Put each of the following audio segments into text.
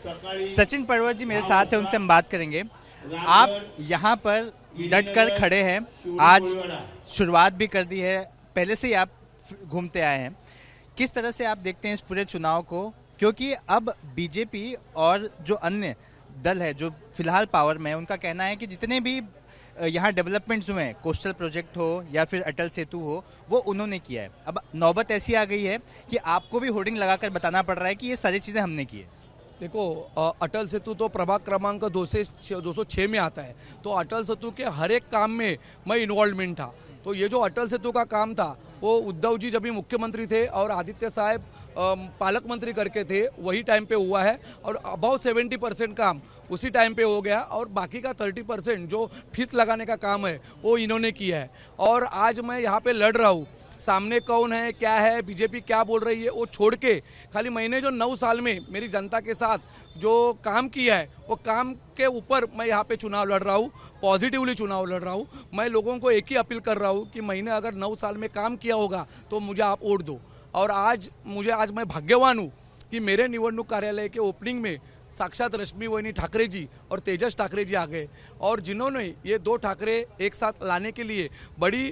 सचिन पड़वर जी मेरे साथ हैं, उनसे हम बात करेंगे। आप यहाँ पर डट कर खड़े हैं, आज शुरुआत भी कर दी है, पहले से ही आप घूमते आए हैं। किस तरह से आप देखते हैं इस पूरे चुनाव को, क्योंकि अब बीजेपी और जो अन्य दल है जो फिलहाल पावर में है, उनका कहना है कि जितने भी यहाँ डेवलपमेंट्स हुए हैं, कोस्टल प्रोजेक्ट हो या फिर अटल सेतु हो, वो उन्होंने किया है। अब नौबत ऐसी आ गई है कि आपको भी होर्डिंग लगाकर बताना पड़ रहा है कि ये सारी चीज़ें हमने की है। देखो, अटल सेतु तो प्रभाग क्रमांक 206 में आता है, तो अटल सेतु के हर एक काम में मैं इन्वॉल्वमेंट था। तो ये जो अटल सेतु का काम था वो उद्धव जी जब भी मुख्यमंत्री थे और आदित्य साहब पालक मंत्री करके थे, वही टाइम पे हुआ है। और अबाउट 70% काम उसी टाइम पे हो गया, और बाकी का 30% जो फीत लगाने का काम है वो इन्होंने किया है। और आज मैं यहाँ पे लड़ रहा हूँ, सामने कौन है, क्या है, बीजेपी क्या बोल रही है, वो छोड़ के खाली मैंने जो 9 साल में मेरी जनता के साथ जो काम किया है, वो काम के ऊपर मैं यहाँ पे चुनाव लड़ रहा हूँ, पॉजिटिवली चुनाव लड़ रहा हूँ। मैं लोगों को एक ही अपील कर रहा हूँ कि मैंने अगर 9 साल में काम किया होगा तो मुझे आप वोट दो। और आज मैं भाग्यवान हूँ कि मेरे निवडणूक कार्यालय के ओपनिंग में साक्षात रश्मि वहिनी ठाकरे जी और तेजस ठाकरे जी आ गए, और जिन्होंने ये 2 ठाकरे एक साथ लाने के लिए बड़ी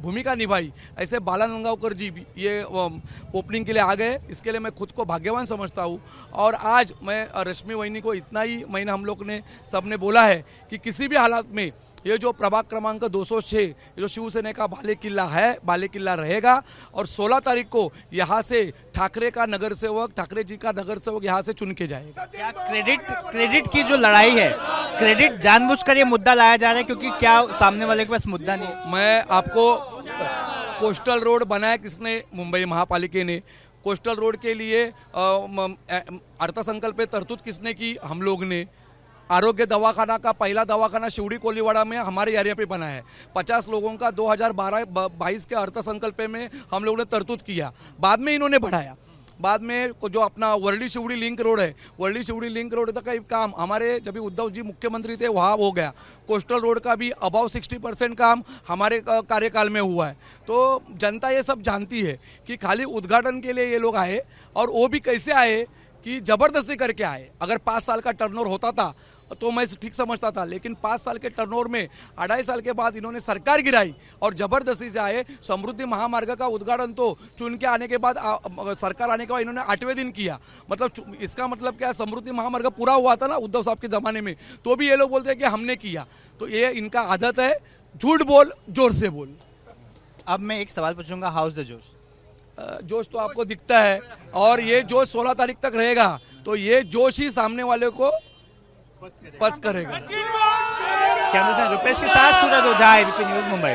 भूमिका निभाई। ऐसे बाला गंगावकर जी भी ये ओपनिंग के लिए आ गए, इसके लिए मैं खुद को भाग्यवान समझता हूँ। और आज मैं रश्मि वहिनी को इतना ही मैंने हम लोग ने सबने बोला है कि किसी भी हालात में ये जो प्रभाग क्रमांक 206 जो शिवसेना का बाले किला है, बाले किला रहेगा। और 16 तारीख को यहाँ से ठाकरे का नगर सेवक, ठाकरे जी का नगर सेवक यहाँ से चुन के जाएगा। क्या क्रेडिट की जो लड़ाई है, क्रेडिट जानबूझकर ये मुद्दा लाया जा रहा है क्योंकि क्या सामने वाले के पास मुद्दा नहीं? मैं आपको कोस्टल रोड बनाया किसने? मुंबई महापालिका ने। कोस्टल रोड के लिए अर्थसंकल्प में तरतूद किसने की? हम लोग ने। आरोग्य दवाखाना का पहला दवाखाना शिवड़ी कोलीवाड़ा में हमारे एरिया पे बना है। 50 लोगों का 2012-22 के अर्थसंकल्प में हम लोगों ने तरतूद किया, बाद में इन्होंने बढ़ाया। बाद में जो अपना वर्ली शिवड़ी लिंक रोड है, वर्ली शिवड़ी लिंक रोड का काम हमारे जब उद्धव जी मुख्यमंत्री थे वहाँ हो गया। कोस्टल रोड का भी अबाउ 60% काम हमारे कार्यकाल में हुआ है। तो जनता ये सब जानती है कि खाली उद्घाटन के लिए ये लोग आए, और वो भी कैसे आए कि ज़बरदस्ती करके आए। अगर 5 साल का टर्नओवर होता था तो मैं ठीक समझता था, लेकिन 5 साल के टर्नओवर में 2.5 साल के बाद इन्होंने सरकार गिराई और ज़बरदस्ती से आए। समृद्धि महामार्ग का उद्घाटन तो चुन के आने के बाद सरकार आने के बाद इन्होंने 8वें दिन किया। मतलब इसका मतलब क्या, समृद्धि महामार्ग पूरा हुआ था ना उद्धव साहब के ज़माने में, तो भी ये लोग बोलते हैं कि हमने किया। तो ये इनका आदत है, झूठ बोल जोर से बोल। अब मैं एक सवाल पूछूंगा, हाउस द जोश? जोश तो आपको दिखता है, और ये जोश 16 तारीख तक रहेगा, तो ये जोश ही सामने वाले को पस्त करेगा। कैमरा रुपेश के साथ सूरज ओझा, एबीपी न्यूज़ मुंबई।